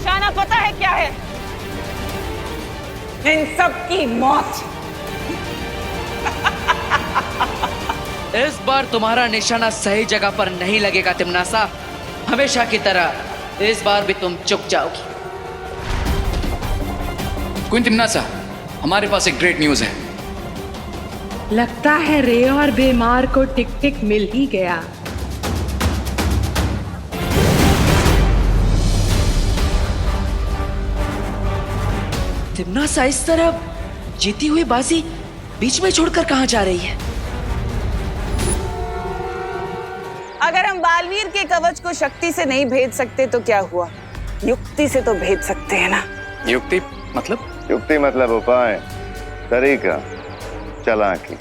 निशाना पता है क्या है? इन सब की मौत। इस बार तुम्हारा निशाना सही जगह पर नहीं लगेगा तिमनासा। हमेशा की तरह इस बार भी तुम चुक जाओगी। क्वीन तिमनासा, हमारे पास एक ग्रेट न्यूज है। लगता है रे और बीमार को टिक टिक मिल ही गया। तिमनासा इस तरह जीती हुई बाजी बीच में छोड़कर कहां जा रही है? अगर हम बालवीर के कवच को शक्ति से नहीं भेद सकते तो क्या हुआ, युक्ति से तो भेद सकते हैं ना। युक्ति मतलब? युक्ति मतलब उपाय, तरीका, चालाकी।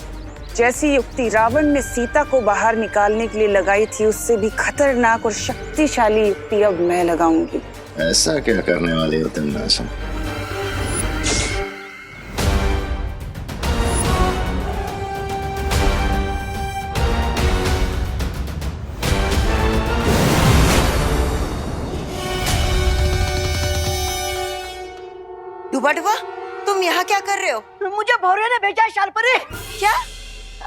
जैसी युक्ति रावण ने सीता को बाहर निकालने के लिए लगाई थी, उससे भी खतरनाक और शक्तिशाली युक्ति अब मैं लगाऊंगी। ऐसा क्या करने वाली हो तिमनासा? डुबा डुबा, तुम यहाँ क्या कर रहे हो? मुझे भौरे ने भेजा है शालपरी। क्या?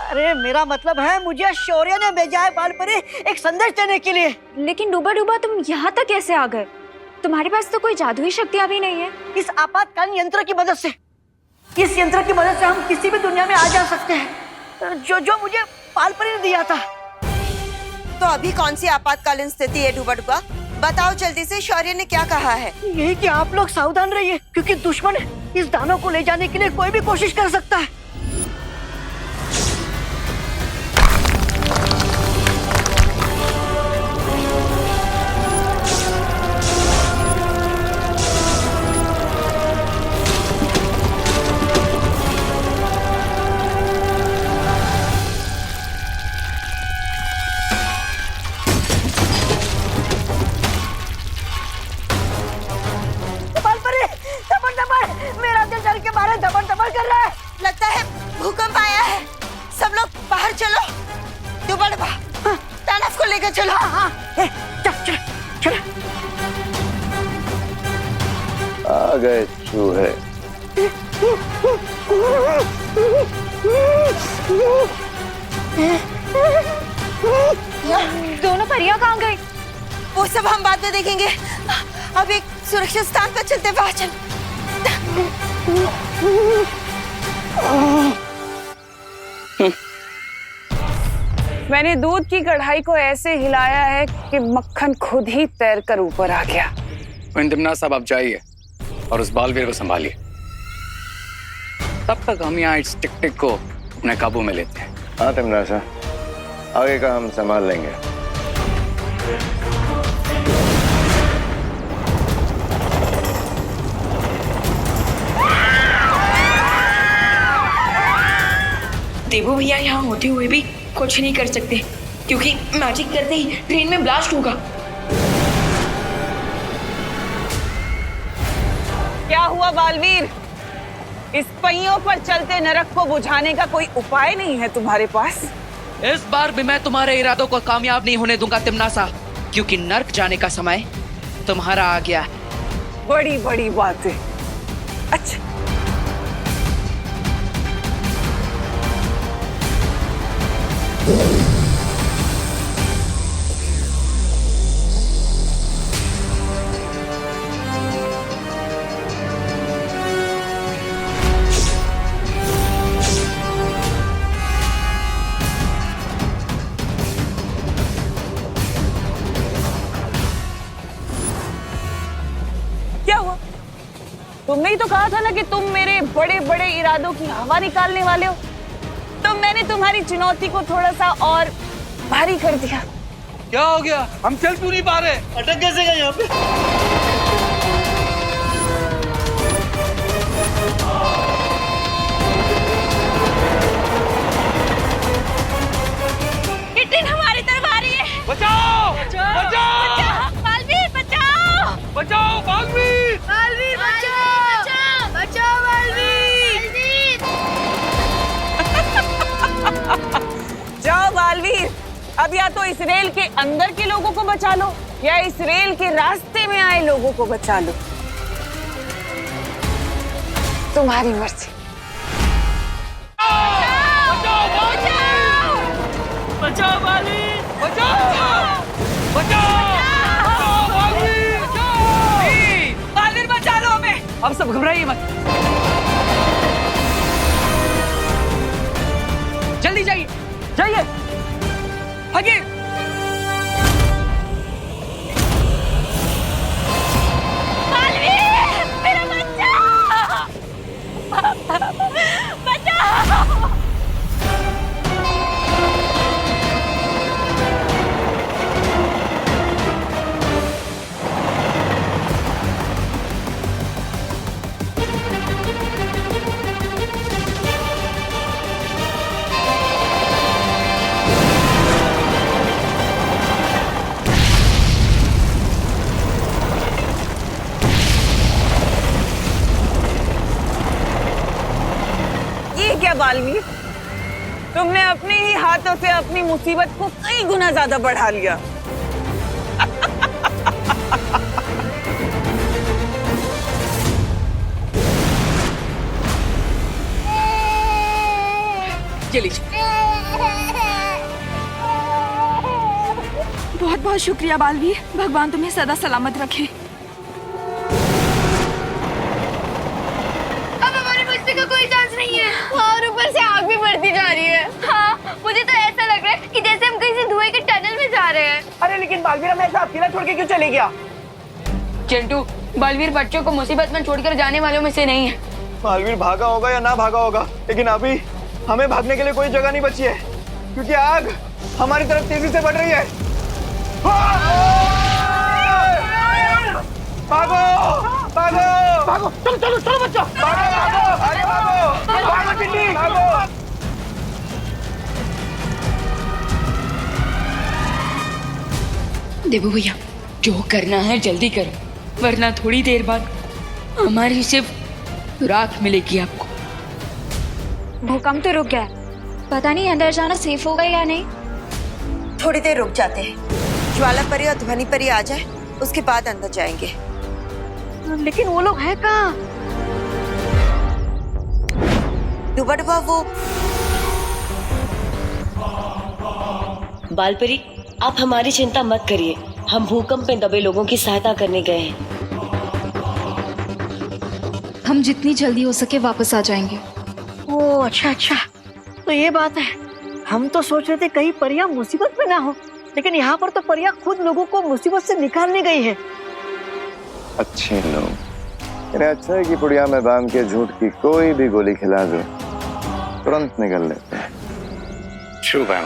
अरे मेरा मतलब है मुझे शौर्य ने भेजा है बालपरी एक संदेश देने के लिए। लेकिन डूबा डूबा तुम यहाँ तक कैसे आ गए? तुम्हारे पास तो कोई जादुई शक्तियाँ भी नहीं है। इस आपातकालीन यंत्र की मदद से, इस यंत्र की मदद से हम किसी भी दुनिया में आ जा सकते हैं, जो मुझे बालपरी ने दिया था। तो अभी कौन सी आपातकालीन स्थिति है डुबा डुबा? बताओ जल्दी से, शौर्य ने क्या कहा है? यही कि आप लोग सावधान रहिए, क्योंकि दुश्मन इस दानव को ले जाने के लिए कोई भी कोशिश कर सकता है। मेरा दिल डर के मारे धबड़ धबड़ कर रहा है। लगता है भूकंप आया है। सब लोग बाहर चलो। डुबा डुबा, तानव को लेकर चलो। हाँ, चल। आ गए चूहे। दोनों परियां कहाँ गई? वो सब हम बाद में देखेंगे। अब एक सुरक्षित स्थान पर चलते, वहां चल। मैंने दूध की कढ़ाई को ऐसे हिलाया है कि मक्खन खुद ही तैरकर ऊपर आ गया। क्वीन तिमनासा, आप जाइए और उस बालवीर को संभालिए। तब तक हम यहाँ इस टिक टिक को अपने काबू में लेते हैं। हाँ तिमनासा, आगे का हम संभाल लेंगे। देवो भैया यहाँ होते हुए भी कुछ नहीं कर सकते, क्योंकि मैजिक करते ही ट्रेन में ब्लास्ट होगा। क्या हुआ बालवीर? इस पहियों पर चलते नरक को बुझाने का कोई उपाय नहीं है तुम्हारे पास? इस बार भी मैं तुम्हारे इरादों को कामयाब नहीं होने दूंगा तिमनासा, क्योंकि नर्क जाने का समय तुम्हारा आ गया है। बड़ी बड़ी बातें। अच्छा, क्या हुआ? तुमने ही तो कहा था ना कि तुम मेरे बड़े बड़े इरादों की हवा निकालने वाले हो। तो मैंने तुम्हारी चुनौती को थोड़ा सा और भारी कर दिया। क्या हो गया? हम चल क्यों नहीं पा रहे? अटक कैसे गए यहाँ पे? ट्रेन हमारी तरफ आ रही है। बचाओ! बचाओ! बचाओ! बालवीर बचाओ! बचाओ बालवीर! बालवीर बचाओ! बचाओ बालवीर! जाओ बालवीर, अब या तो इस रेल के अंदर के लोगों को बचा लो या इस रेल के रास्ते में आए लोगों को बचा लो। तुम्हारी मर्जी। बचाओ बाली, बचाओ, बचाओ, बालवीर बचा लो हमें। अब सब घबराइए मत। जल्दी जाइए, जाइए, भागिए। मेरा बच्चा, बचाओ। ये क्या बालवीर, तुमने अपने ही हाथों से अपनी मुसीबत को कई गुना ज्यादा बढ़ा लिया। ये लीजिए। बहुत बहुत शुक्रिया बालवीर, भगवान तुम्हें सदा सलामत रखे। अब हमारे बच्चे का कोई चांस नहीं है और ऊपर से आग भी बढ़ती जा रही है। हाँ, मुझे तो ऐसा लग रहा है कि जैसे हम कहीं से धुएं के टनल में जा रहे हैं। अरे लेकिन बालवीर हमें ऐसा अकेला छोड़ के क्यों चले गया? चिंटू, बालवीर बच्चों को मुसीबत में छोड़कर जाने वालों में से नहीं है। बालवीर भागा होगा या ना भागा होगा, लेकिन अभी हमें भागने के लिए कोई जगह नहीं बची है, क्योंकि आग हमारी तरफ तेजी से बढ़ रही है। भागो, भागो, भागो, चलो चलो चलो बच्चों, भागो, भागो, आगे भागो, भागो टिड्डी, भागो। देवू भैया, जो करना है जल्दी करो, वरना थोड़ी देर बाद हमारी सिर्फ राख मिलेगी आपको। भूकंप तो रुक गया, पता नहीं अंदर जाना सेफ होगा या नहीं। थोड़ी देर रुक जाते हैं, ज्वाला परी और ध्वनि परी आ जाए, उसके बाद अंदर जाएंगे। लेकिन वो लोग हैं कहाँ? दुबड़वा वो बालपरी, आप हमारी चिंता मत करिए, हम भूकंप में दबे लोगों की सहायता करने गए हैं। हम जितनी जल्दी हो सके वापस आ जाएंगे। ओह अच्छा अच्छा, तो ये बात है। हम तो सोच रहे थे कहीं परियां मुसीबत में ना हो, लेकिन यहाँ पर तो परियां खुद लोगों को मुसीबत से निकालने गई है। अच्छे लोग, इन्हें अच्छा है कि पुड़िया में बांध के झूठ की कोई भी गोली खिला दो, तुरंत निकल लेते हैं। ट्रू भाई,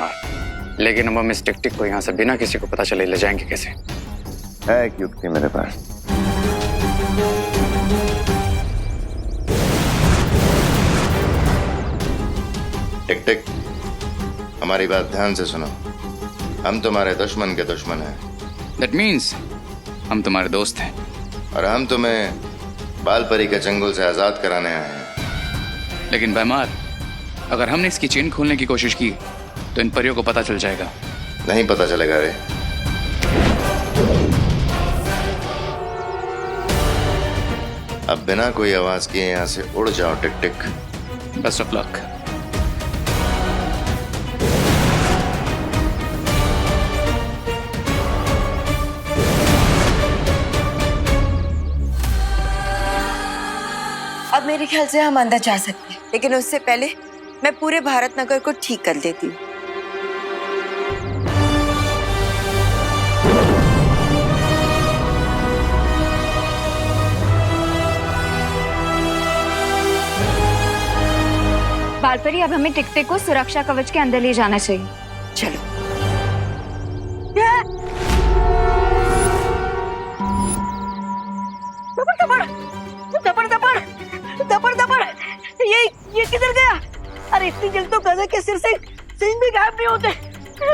लेकिन हम इस टिक-टिक को यहाँ से बिना किसी को पता चले ले जाएंगे कैसे? है एक युक्ति मेरे पास। टिक टिक, हमारी बात ध्यान से सुनो। हम तुम्हारे दुश्मन के दुश्मन हैं। That means हम तुम्हारे दोस्त हैं। और हम तुम्हें बालपरी के चंगुल से आजाद कराने आए हैं। लेकिन भैमार, अगर हमने इसकी चेन खोलने की कोशिश की तो इन परियों को पता चल जाएगा। नहीं पता चलेगा रे। अब बिना कोई आवाज किए यहाँ से उड़ जाओ टिक टिक। Best of luck. अब मेरे ख्याल से हम अंदर जा सकते हैं, लेकिन उससे पहले मैं पूरे भारत नगर को ठीक कर देती हूँ। बालपरी, अब हमें टिक-टिक को सुरक्षा कवच के अंदर ले जाना चाहिए। चलो। दबड़ दबड़, ये किधर गया? अरे इतनी जल्दी तो गधे के सिर से सिंह भी गायब नहीं होते।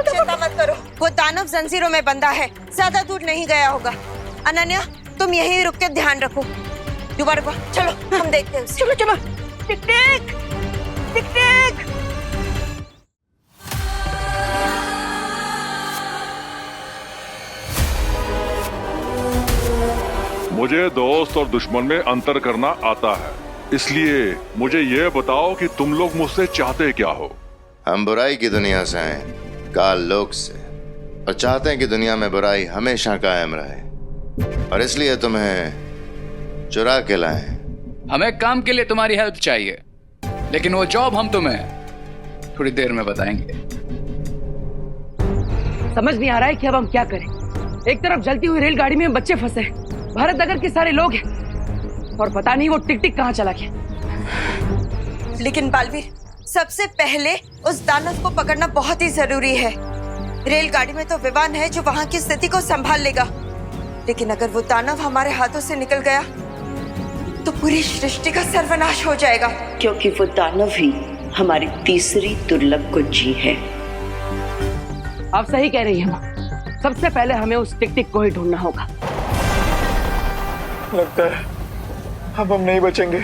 चिंता मत करो, वो दानव जंजीरों में बंधा है, ज्यादा दूर नहीं गया होगा। अनन्या, तुम यहीं रुक के ध्यान रखो। दोबारा चलो, हम देखते हैं उसे। चलो चलो, टिक टिक टिक टिक। मुझे दोस्त और दुश्मन में अंतर करना आता है। इसलिए मुझे ये बताओ कि तुम लोग मुझसे चाहते क्या हो? हम बुराई की दुनिया से आए, काल लोक से, और चाहते हैं कि दुनिया में बुराई हमेशा कायम रहे, और इसलिए तुम्हें चुरा के लाए। हमें काम के लिए तुम्हारी हेल्प चाहिए, लेकिन वो जॉब हम तुम्हें थोड़ी देर में बताएंगे। समझ नहीं आ रहा है कि अब हम क्या करें। एक तरफ जलती हुई रेलगाड़ी में बच्चे फंसे हैं, भारत नगर के सारे लोग हैं, और पता नहीं वो टिक टिक कहाँ चला गया। लेकिन बालवीर, सबसे पहले उस दानव को पकड़ना बहुत ही जरूरी है। रेलगाड़ी में तो विमान है जो वहां की स्थिति को संभाल लेगा, लेकिन अगर वो दानव हमारे हाथों से निकल गया तो पूरी सृष्टि का सर्वनाश हो जाएगा। क्योंकि वो दानव ही हमारी तीसरी दुर्लभ कुंजी है। आप सही कह रही हैं माँ। सबसे पहले हमें उस टिक टिक को ही ढूंढना होगा। लगता है अब हम नहीं बचेंगे।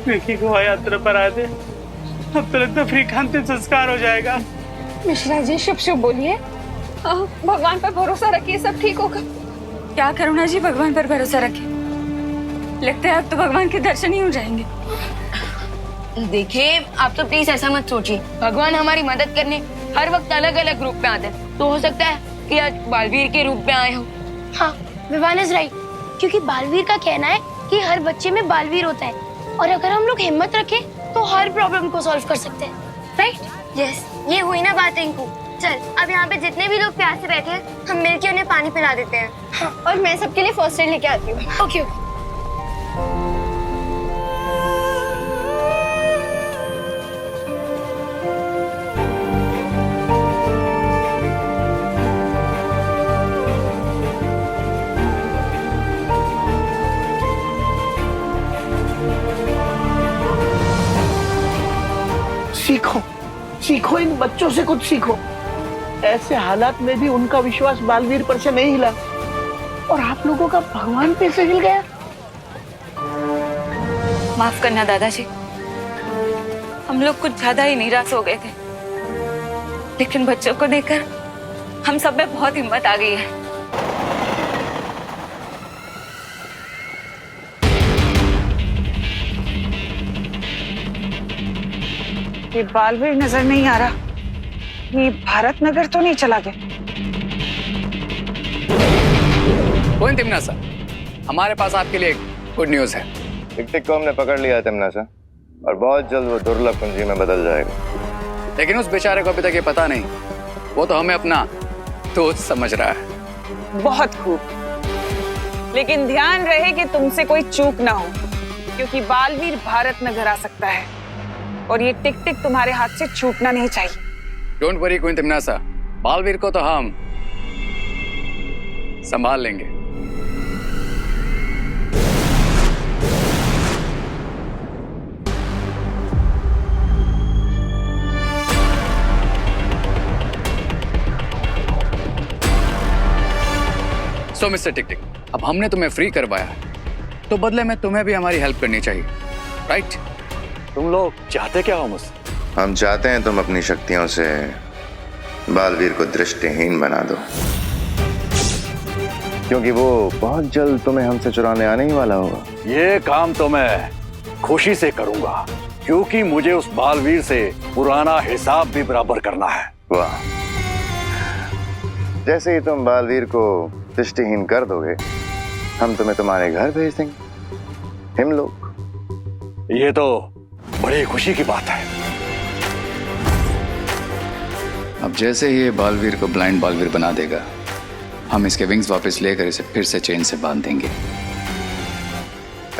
विकी को यात्रा पर आए थे, अब तो लगता फ्री का अंतिम संस्कार हो जाएगा। मिश्रा जी शुभ शुभ बोलिए। भगवान पर भरोसा रखिए, सब ठीक होगा। क्या करुणा जी, भगवान पर भरोसा रखिए। लगता है अब तो भगवान के दर्शन ही हो जाएंगे। देखिए, आप तो प्लीज ऐसा मत सोचिए। भगवान हमारी मदद करने हर वक्त अलग अलग रूप में आते हैं, तो हो सकता है कि आज बालवीर के रूप में आए हो। हाँ, विवान इज राइट, क्योंकि बालवीर का कहना है कि हर बच्चे में बालवीर होता है, और अगर हम लोग हिम्मत रखें तो हर प्रॉब्लम को सॉल्व कर सकते हैं। राइट? यस, ये हुई ना बात रिंकू। चल, अब यहाँ पे जितने भी लोग प्यासे बैठे हैं, हम मिलके उन्हें पानी पिला देते हैं। हाँ, और मैं सबके लिए फर्स्ट एड लेके आती हूँ। ओके। सीखो, सीखो, इन बच्चों से कुछ सीखो। ऐसे हालात में भी उनका विश्वास बालवीर पर से नहीं हिला, और आप लोगों का भगवान पे से हिल गया। माफ करना दादाजी, हम लोग कुछ ज्यादा ही निराश हो गए थे, लेकिन बच्चों को देखकर हम सब में बहुत हिम्मत आ गई है। ये बालवीर नजर नहीं आ रहा। ये भारत नगर तो नहीं चला गया? कौन तिमनासा, हमारे पास आपके लिए गुड न्यूज है। टिक टिक को हमने पकड़ लिया है तिमनासा, और बहुत जल्द वो दुर्लभ कुंजी में बदल जाएगा। लेकिन उस बेचारे को अभी तक ये पता नहीं, वो तो हमें अपना दोस्त समझ रहा है। बहुत खूब, लेकिन ध्यान रहे कि तुमसे कोई चूक ना हो, क्योंकि बालवीर भारत नगर आ सकता है, और ये टिक टिक तुम्हारे हाथ से छूटना नहीं चाहिए। डोंट वरी क्वीन तिमनासा, बालवीर को तो हम संभाल लेंगे। सो मिस्टर टिक टिक, अब हमने तुम्हें फ्री करवाया, तो बदले में तुम्हें भी हमारी हेल्प करनी चाहिए, राइट? तुम लोग चाहते क्या हो मुझसे? हम चाहते हैं तुम अपनी शक्तियों से बालवीर को दृष्टिहीन बना दो, क्योंकि वो बहुत जल्द तुम्हें हमसे चुराने आने ही वाला होगा। ये काम तो मैं खुशी से करूंगा, क्योंकि मुझे उस बालवीर से पुराना हिसाब भी बराबर करना है। वाह, जैसे ही तुम बालवीर को दृष्टिहीन कर दोगे, हम तुम्हें तुम्हारे घर भेज देंगे। हम लोग। ये तो बड़ी खुशी की बात है। अब जैसे ही ये बालवीर को ब्लाइंड बालवीर बना देगा, हम इसके विंग्स वापस लेकर इसे फिर से चेन से बांध देंगे,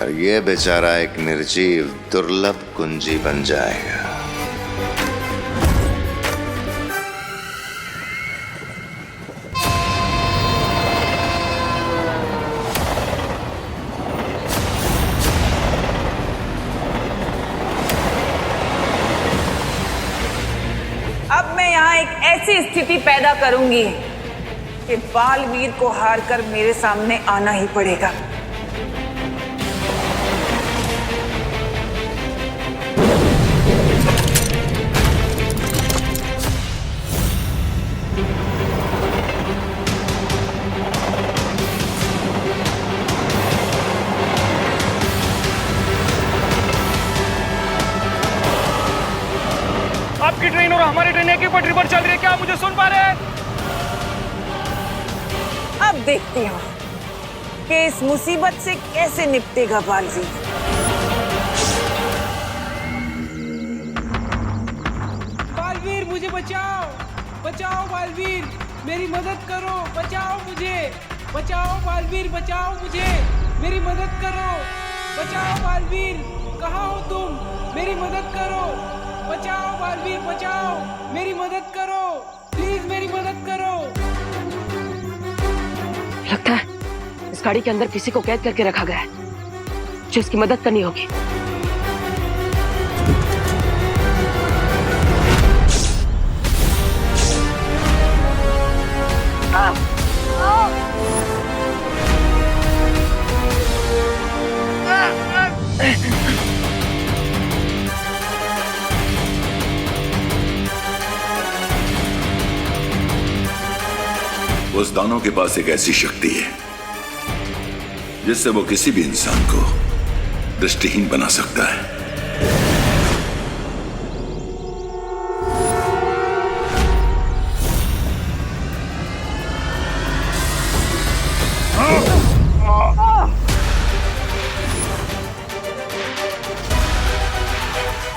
और ये बेचारा एक निर्जीव दुर्लभ कुंजी बन जाएगा। अब मैं यहाँ एक ऐसी स्थिति पैदा करूंगी कि बालवीर को हारकर मेरे सामने आना ही पड़ेगा। आपकी ट्रेन और हमारी ट्रेन एक ही पटरी पर चल रही है, क्या आप मुझे सुन पा रहे हैं? अब देखते हैं कि इस मुसीबत से कैसे निपटेगा बालवीर। बालवीर मुझे बचाओ, बचाओ बालवीर, मेरी मदद करो, बचाओ मुझे, बचाओ बालवीर, बचाओ मुझे, मेरी मदद करो, बचाओ बालवीर, कहाँ हो तुम, मेरी मदद करो, बचाओ बालवीर, बचाओ, मेरी मदद करो, प्लीज मेरी मदद करो। लगता है इस गाड़ी के अंदर किसी को कैद करके रखा गया है, जो इसकी मदद करनी होगी। उस दानव के पास एक ऐसी शक्ति है जिससे वो किसी भी इंसान को दृष्टिहीन बना सकता है।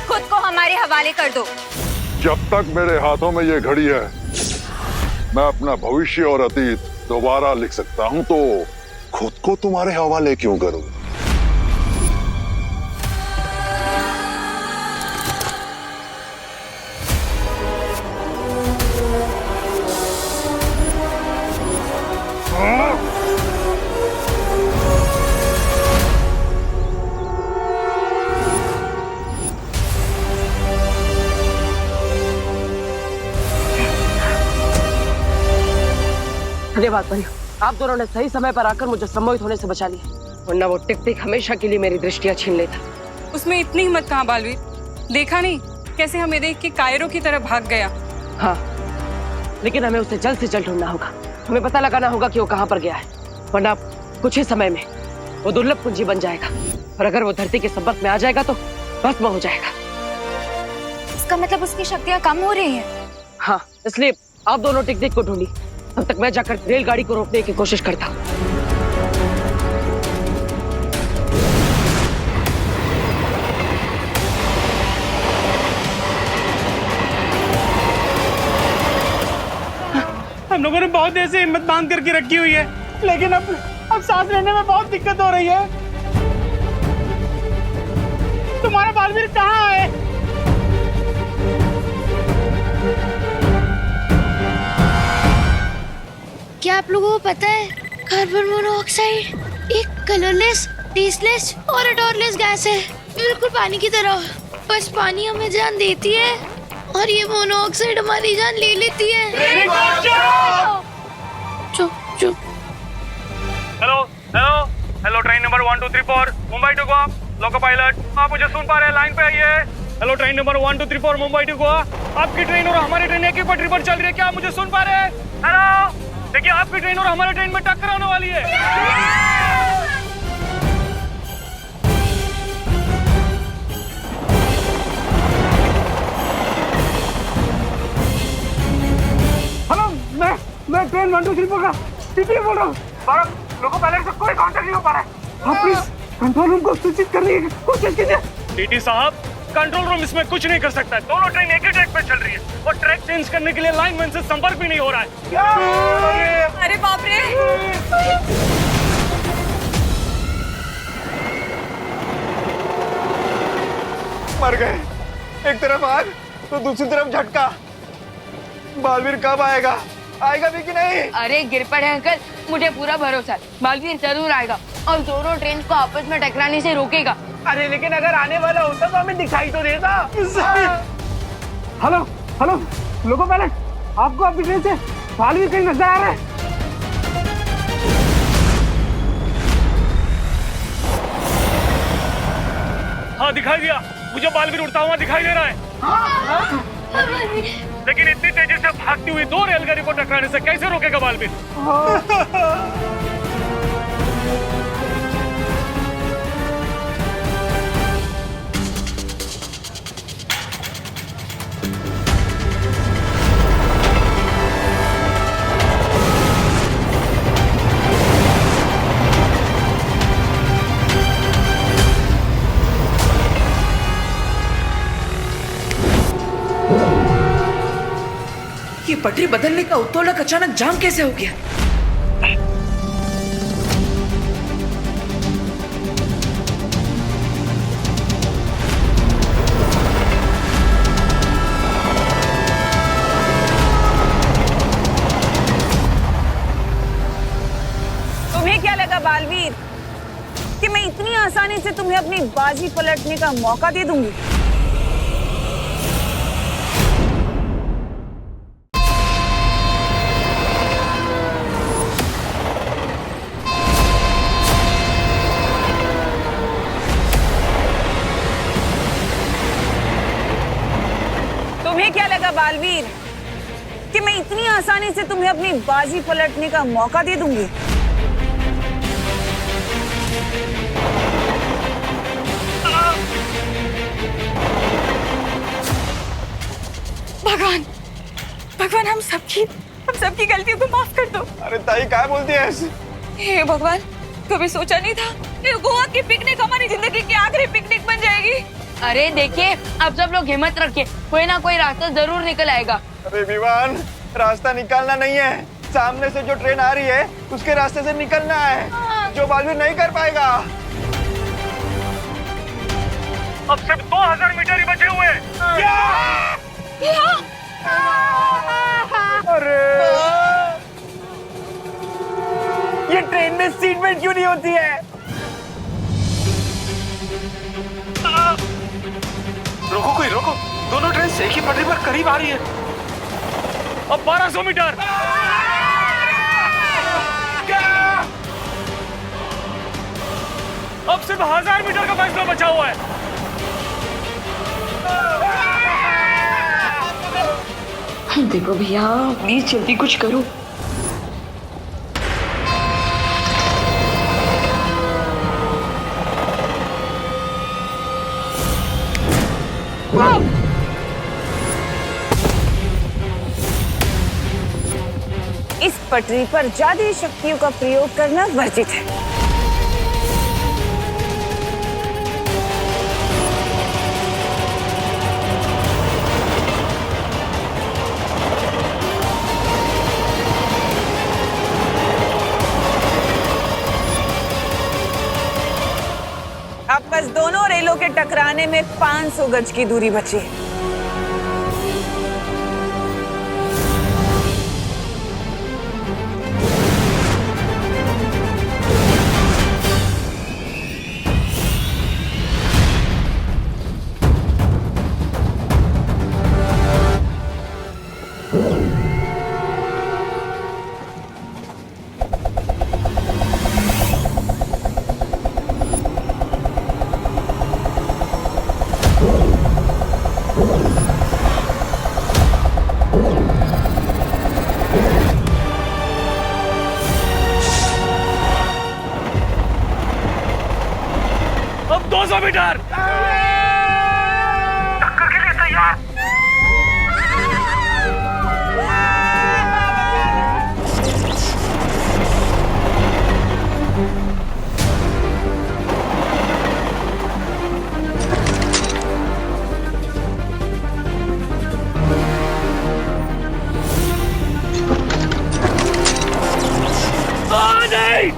खुद को हमारे हवाले कर दो। जब तक मेरे हाथों में ये घड़ी है, मैं अपना भविष्य और अतीत दोबारा लिख सकता हूं, तो खुद को तुम्हारे हवाले क्यों करूं? धन्यवाद परियों, आप दोनों ने सही समय पर आकर मुझे सम्मोहित होने से बचा लिया, वरना वो टिक टिक हमेशा के लिए मेरी दृष्टियां छीन लेता। उसमें इतनी हिम्मत कहाँ बालवीर, देखा नहीं कैसे हमें देख के कायरों की तरह भाग गया। हाँ, लेकिन हमें उसे जल्द से जल्द ढूंढना होगा, हमें पता लगाना होगा कि वो कहाँ पर गया है, वरना कुछ ही समय में वो दुर्लभ पूंजी बन जाएगा, और अगर वो धरती के संपर्क में आ जाएगा तो भस्म हो जाएगा। इसका मतलब उसकी शक्तियाँ कम हो रही हैं। हाँ, इसलिए आप दोनों टिक टिक को ढूंढी, तब तक मैं जाकर रेलगाड़ी को रोकने की कोशिश करता हूँ। हम लोगों ने बहुत देर से हिम्मत बांध करके रखी हुई है, लेकिन अब सांस लेने में बहुत दिक्कत हो रही है। तुम्हारा बालवीर कहाँ है? क्या आप लोगों को पता है कार्बन मोनोऑक्साइड एक कलरलेस, टेस्टलेस और odorless गैस है, बिल्कुल पानी की तरह। बस पानी हमें जान देती है और ये मोनोऑक्साइड हमारी जान ले लेती है। चुप चुप। Hello hello hello, train number 1234 Mumbai to Goa, loco pilot, आप मुझे सुन पा रहे हैं? लाइन पे आइए। Hello, train number 1234 Mumbai to Goa, आपकी ट्रेन और हमारी ट्रेन एक ही पटरी पर चल रही है, क्या आप मुझे सुन पा रहे हैं? हेलो, देखिए आपकी ट्रेन और हमारी ट्रेन में टक्कर होने वाली है। हेलो, मैं ट्रेन 1234 का टीटी बोल रहा हूँ। लोको पायलट से कोई कांटेक्ट नहीं हो पा रहा है। आप प्लीज कंट्रोल रूम को सूचित करने की कोशिश कीजिए। टीटी साहब, कंट्रोल रूम इसमें कुछ नहीं कर सकता है, दोनों ट्रेन एक ही ट्रैक पे चल रही है और ट्रैक चेंज करने के लिए लाइनमैन से संपर्क भी नहीं हो रहा है। अरे बाप रे! मर गए, एक तरफ आग तो दूसरी तरफ झटका। बालवीर कब आएगा? आएगा भी कि नहीं? अरे गिर पड़े अंकल, मुझे पूरा भरोसा है, बालवीर जरूर आएगा और दोनों ट्रेन को आपस में टकराने से रोकेगा। अरे लेकिन अगर आने वाला होता तो हमें दिखाई तो देता। हेलो हेलो, लोको पायलट, आपको आपकी ट्रेन से बालवीर कहीं नजर आ रहा है? हाँ, दिखाई दिया, मुझे बालवीर उड़ता हुआ दिखाई दे रहा है। लेकिन इतनी तेजी से भागती हुई दो रेलगाड़ी को टकराने से कैसे रोकेगा बालवीर? ये पटरी बदलने का उत्तोलक अचानक जाम कैसे हो गया? तुम्हें क्या लगा बालवीर कि मैं इतनी आसानी से तुम्हें अपनी बाजी पलटने का मौका दे दूंगी? तुम्हें क्या लगा बालवीर कि मैं इतनी आसानी से तुम्हें अपनी बाजी पलटने का मौका दे दूंगी? भगवान, भगवान हम सबकी गलतियों को माफ कर दो। अरे ताई क्या बोलती है ऐसे? हे भगवान, कभी सोचा नहीं था कि गोवा की पिकनिक हमारी जिंदगी की आखिरी पिकनिक बन जाएगी। अरे देखिए, अब सब लोग हिम्मत रखे, कोई ना कोई रास्ता जरूर निकल आएगा। अरे विवान, रास्ता निकालना नहीं है, सामने से जो ट्रेन आ रही है उसके रास्ते से निकलना है, जो बालवीर नहीं कर पाएगा। अब सिर्फ 2000 मीटर ही बचे हुए हैं। अरे ये ट्रेन में सीट बेल्ट क्यों नहीं होती है? रोको कोई रोको, दोनों ट्रेन एक ही पटरी पर करीब आ रही है। अब 1200 मीटर। अब सिर्फ 1000 मीटर का फैसला बचा हुआ है। देखो भैया, प्लीज जल्दी कुछ करो। इस पटरी पर जादुई शक्तियों का प्रयोग करना वर्जित है। अब बस दोनों रेलों के टकराने में 500 गज की दूरी बची है। अब 200 मीटर। टक्कर के लिए तैयार। नहीं।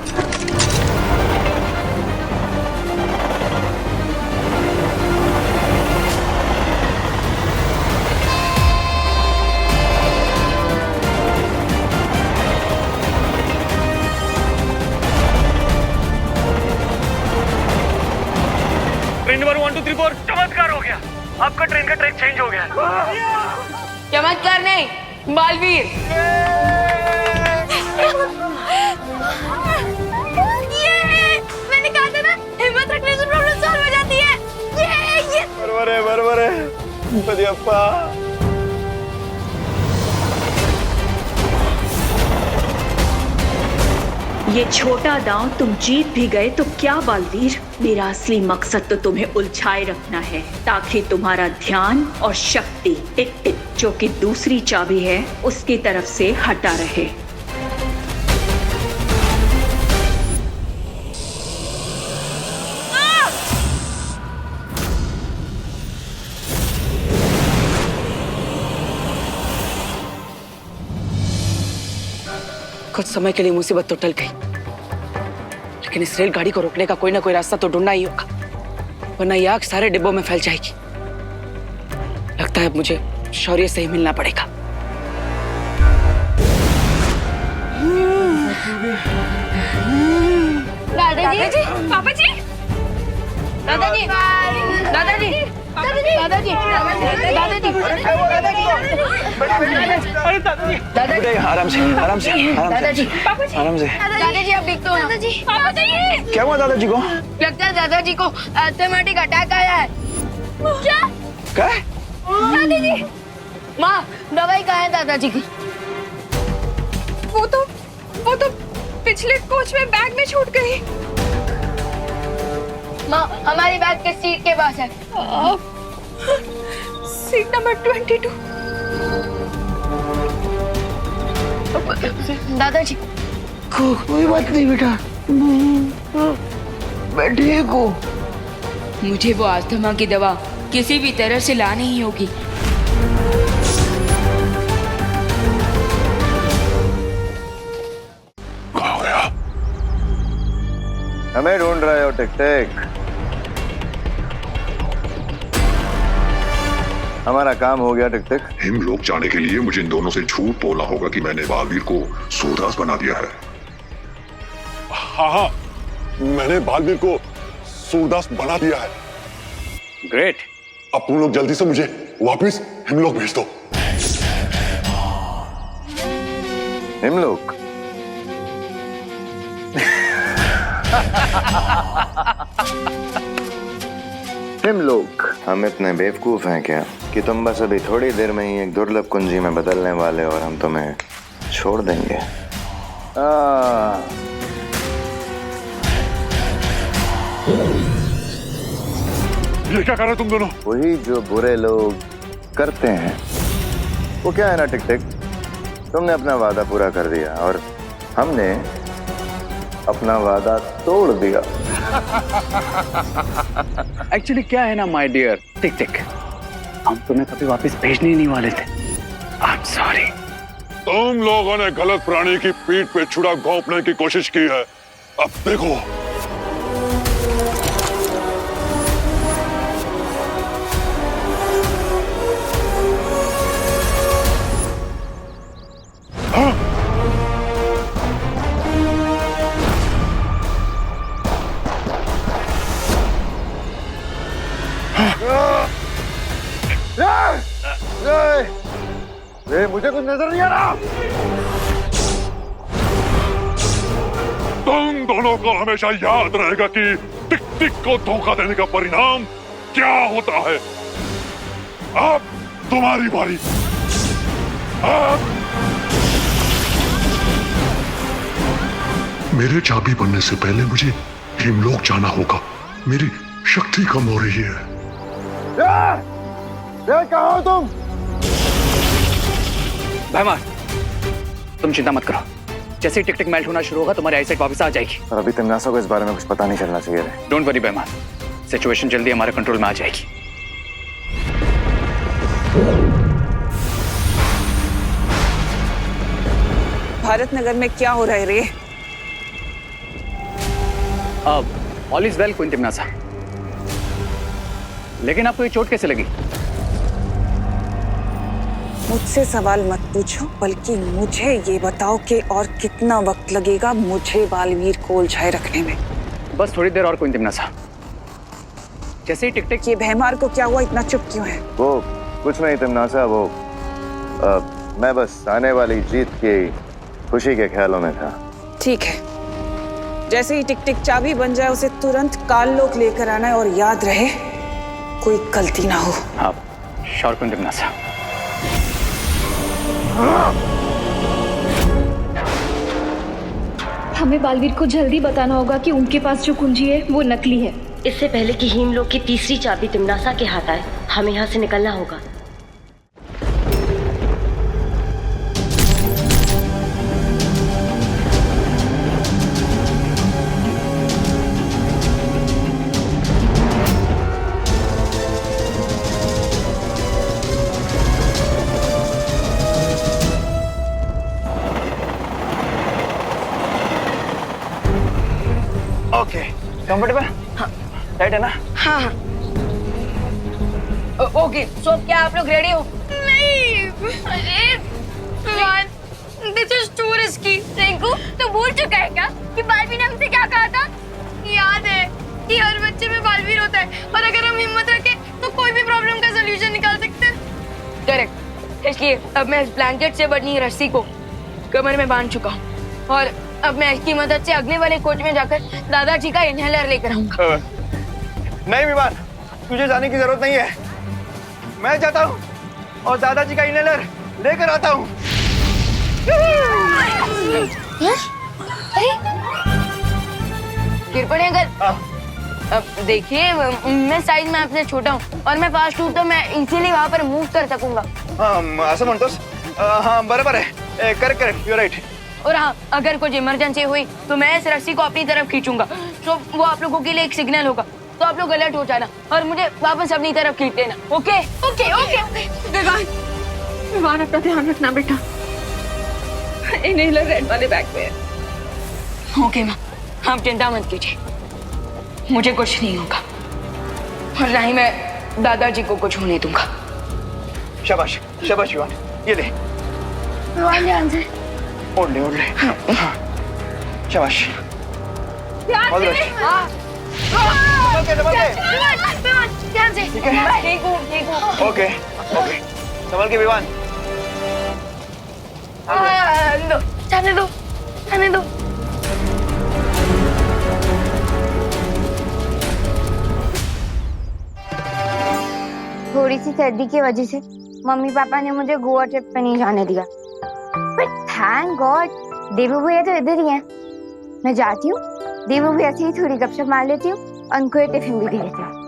ट्रेन नंबर 1 2 3 4 चमत्कार हो गया। आपका ट्रेन का ट्रैक चेंज हो गया। चमत्कार नहीं, बालवीर। मैंने कहा था ना, हिम्मत रखने से प्रॉब्लम सॉल्व हो जाती है। ये बरोबर है पदियप्पा। ये छोटा दांव तुम जीत भी गए तो क्या बालवीर, मेरा असली मकसद तो तुम्हें उलझाए रखना है ताकि तुम्हारा ध्यान और शक्ति टिक टिक जो कि दूसरी चाबी है उसकी तरफ से हटा रहे। कुछ समय के लिए मुसीबत तो टल गई, लेकिन इस रेलगाड़ी को रोकने का कोई ना कोई रास्ता तो ढूंढना ही होगा, वरना ये आग सारे डिब्बों में फैल जाएगी। लगता है अब मुझे शौर्य से ही मिलना पड़ेगा। दादाजी, पापा जी, दादाजी, दादाजी, दादाजी, दादाजी, दादाजी, आराम से, आराम से, दादाजी, आराम से। दादाजी आप ठीक तो हैं? दादाजी, पापा जी, क्या हुआ दादाजी को? लगता है दादाजी को एस्थेमेटिक अटैक आया है। क्या? क्या? दादाजी, माँ दवाई कहाँ है दादाजी की? वो तो पिछले कोच में बैग में छूट गई। माँ हमारी बैग के सीट के पास है। Seat number 22। दादाजी कोई बात नहीं बेटा, मैं ठीक हूँ। मुझे वो अस्थमा की दवा किसी भी तरह से लानी ही होगी। कहाँ गया? हमें ढूंढ रहे हो टिक टिक? हमारा काम हो गया टिक टिक। हिमलोक जाने के लिए मुझे इन दोनों से झूठ बोलना होगा कि मैंने बालवीर को सूरदास बना दिया है। हाँ, मैंने बालवीर को सूरदास बना दिया है। ग्रेट। अब तुम लोग जल्दी से मुझे वापस हिमलोक भेज दो। हिमलोक? हिमलोक? हम इतने बेवकूफ हैं क्या कि तुम बस अभी थोड़ी देर में ही एक दुर्लभ कुंजी में बदलने वाले और हम तुम्हें छोड़ देंगे। ये क्या कर रहे तुम दोनों? वही जो बुरे लोग करते हैं। वो क्या है ना टिक टिक, तुमने अपना वादा पूरा कर दिया और हमने अपना वादा तोड़ दिया। एक्चुअली क्या है ना माय डियर टिक टिक, हम तुम्हें कभी वापस भेजने ही नहीं वाले थे। I am sorry. तुम लोगों ने गलत प्राणी की पीठ पे छुरा घोंपने की कोशिश की है। अब देखो। मुझे कुछ नजर नहीं आ रहा। तुम दोनों को हमेशा याद रहेगा कि टिक टिक को धोखा देने का परिणाम क्या होता है। अब तुम्हारी बारी। मेरे चाबी बनने से पहले मुझे हिमलोक जाना होगा। मेरी शक्ति कम हो रही है। कहाँ हो तुम? भैमार, तुम चिंता मत करो, जैसे ही टिक टिक मेल्ट होना शुरू होगा तुम्हारी आईसाइट वापस आ जाएगी। और अभी तिमनासा को इस बारे में कुछ पता नहीं चलना चाहिए। डोंट वरी भैमार, सिचुएशन जल्दी हमारे कंट्रोल में आ जाएगी। भारत नगर में क्या हो रहा है रे? अब ऑल इज वेल क्वीन तिमनासा, लेकिन आपको ये चोट कैसे लगी? मुझसे सवाल मत पूछो, बल्कि मुझे ये बताओ कि और कितना वक्त लगेगा मुझे बालवीर को उलझाए रखने में। बस थोड़ी देर और क्वीन तिमनासा। जैसे ही टिक टिक। ये भैमार को क्या हुआ, इतना चुप क्यों है? वो कुछ नहीं तिमनासा, वो मैं बस आने वाली जीत की खुशी के ख्यालों में था। ठीक है, जैसे ही टिक टिक चाबी बन जाए उसे तुरंत काललोक लेकर आना है और याद रहे कोई गलती ना हो। हाँ, श्योर क्वीन तिमनासा। हमें बालवीर को जल्दी बताना होगा कि उनके पास जो कुंजी है वो नकली है। इससे पहले कि हिमलोक की तीसरी चाबी तिमनासा के हाथ आए, हमें यहाँ से निकलना होगा। कंफर्टेबल? हाँ। राइट है ना? हाँ हाँ। ओके, सो क्या आप लोग रेडी हो? नहीं, अरे Vivaan, this is too risky. Rinku, तू भूल चुका है क्या कि बालवीर ने हमसे क्या कहा था? याद है कि हर बच्चे में बालवीर होता है और अगर हम हिम्मत रखें तो कोई भी प्रॉब्लम का सलूशन निकाल सकते हैं। करेक्ट। इसलिए अब मैं इस ब्लैंकेट से बनी रस्सी को कमर में बांध चुका हूँ और अब मैं इसकी मदद से अगले वाले कोच में जाकर दादाजी का इनहेलर लेकर आऊंगा। नहीं विवान, तुझे जाने की जरूरत नहीं है। मैं जाता हूँ और दादाजी का इनहेलर लेकर आता हूँ। गिर पड़े अगर। अब देखिए, मैं साइज में आपसे छोटा हूँ और मैं फास्ट हूँ तो मैं इजीली वहाँ पर मूव कर सकूंगा। हाँ, असं म्हणतोस? हाँ, बराबर है। Correct, you right. और हाँ, अगर कुछ इमरजेंसी हुई तो मैं इस रस्सी को अपनी तरफ खींचूंगा, तो वो आप लोगों के लिए एक सिग्नल होगा, तो आप लोग अलर्ट हो जाना और मुझे वापस अपनी तरफ खींच देना। Okay okay okay okay. Vivaan, अपना ध्यान रखना बेटा। इनहेलर रेड वाले बैग में है। ओके माँ, आप चिंता मत कीजिए, मुझे कुछ नहीं होगा और ना ही मैं दादाजी को कुछ होने दूंगा। शाबाश शाबाश विवान, ये ले। विवान ध्यान से। ओढ़ ले। हाँ। शाबाश। ध्यान All the से। best. हाँ। संभल के। ध्यान से। ठीक है? ठीक हूँ। ओके, संभल के विवान। जाने दो। थोड़ी सी सर्दी की वजह से मम्मी पापा ने मुझे गोवा ट्रिप पे नहीं जाने दिया, बट थैंक गॉड देवू भैया तो इधर ही हैं। मैं जाती हूँ, देवू भैया से ही थोड़ी गपशप मार लेती हूँ और उनको ये टिफिन भी दे देती हूँ।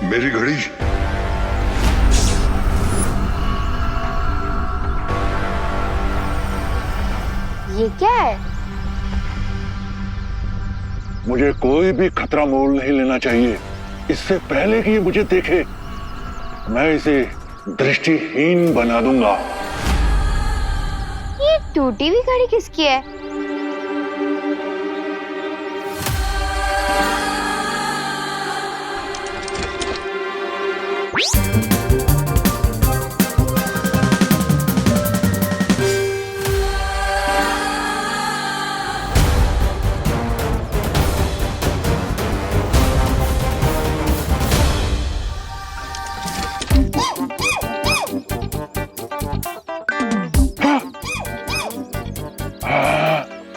मेरी घड़ी। ये क्या है? मुझे कोई भी खतरा मोल नहीं लेना चाहिए इससे पहले कि ये मुझे देखे। मैं इसे दृष्टिहीन बना दूंगा। ये टूटी हुई घड़ी किसकी है?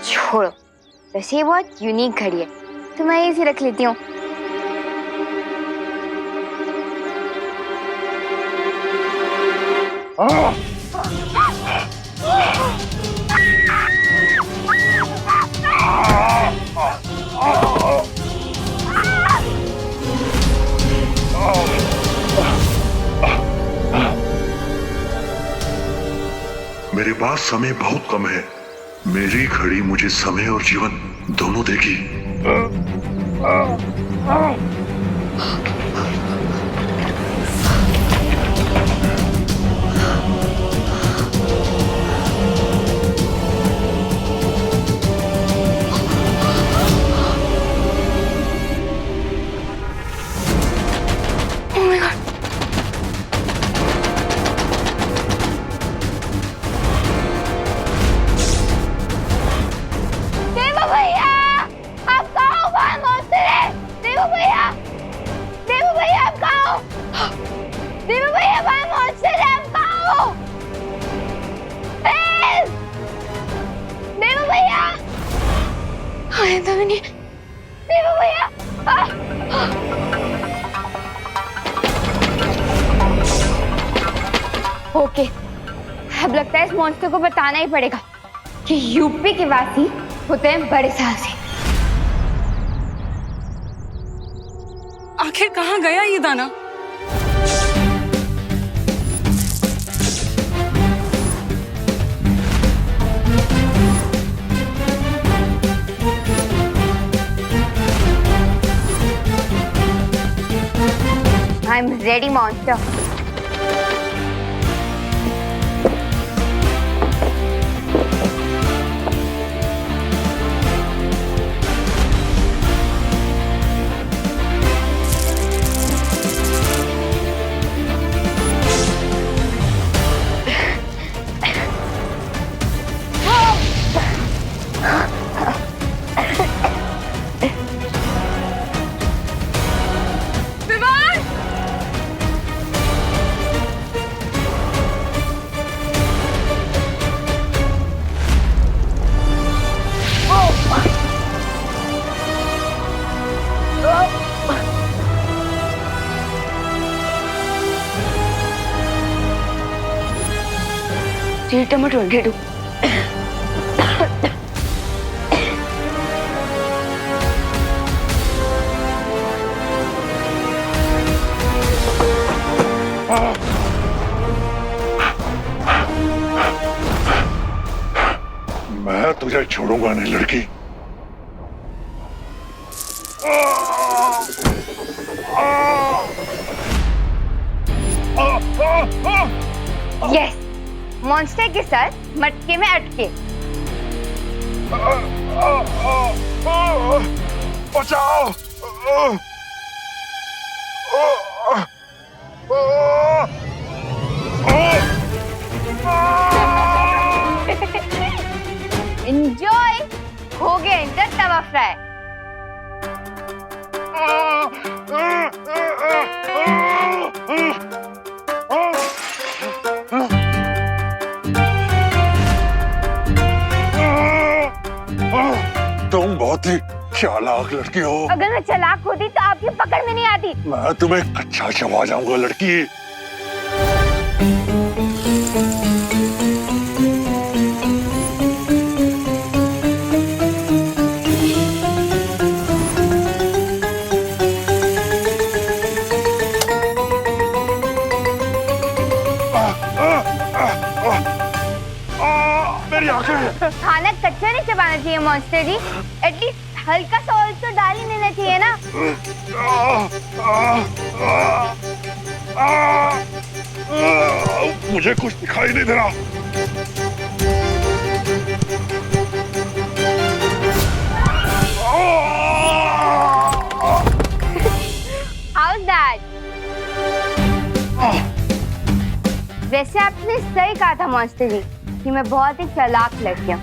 छोड़ो, वैसे ये बहुत यूनिक घड़ी है तो मैं इसे रख लेती हूँ। मेरे पास समय बहुत कम है। मेरी घड़ी मुझे समय और जीवन दोनों देगी। ओके, अब लगता है इस मॉन्स्टर को बताना ही पड़ेगा कि यूपी के वासी होते हैं बड़े साहसी। आखिर कहाँ गया ये दाना? Am ready monster. Number 22. मैं तुझे छोड़ूंगा नहीं लड़की। यस, मॉन्स्टर के साथ मटके में अटके। बचाओ! एंजॉय, हो गया इंटर तवा फ्राई। तुम बहुत ही चालाक लड़की हो। अगर मैं चालाक होती तो आपकी पकड़ में नहीं आती। मैं तुम्हें कच्चा चबा जाऊंगा लड़की। खाना कच्चा नहीं चबाना चाहिए मॉन्स्टर जी, एटलीस्ट हल्का सा ऑयल तो डाल ही देना चाहिए ना। मुझे कुछ दिखाई नहीं दे रहा। How's that? वैसे आपने सही कहा था मॉन्स्टर जी कि मैं बहुत ही चालाक लड़की हूँ।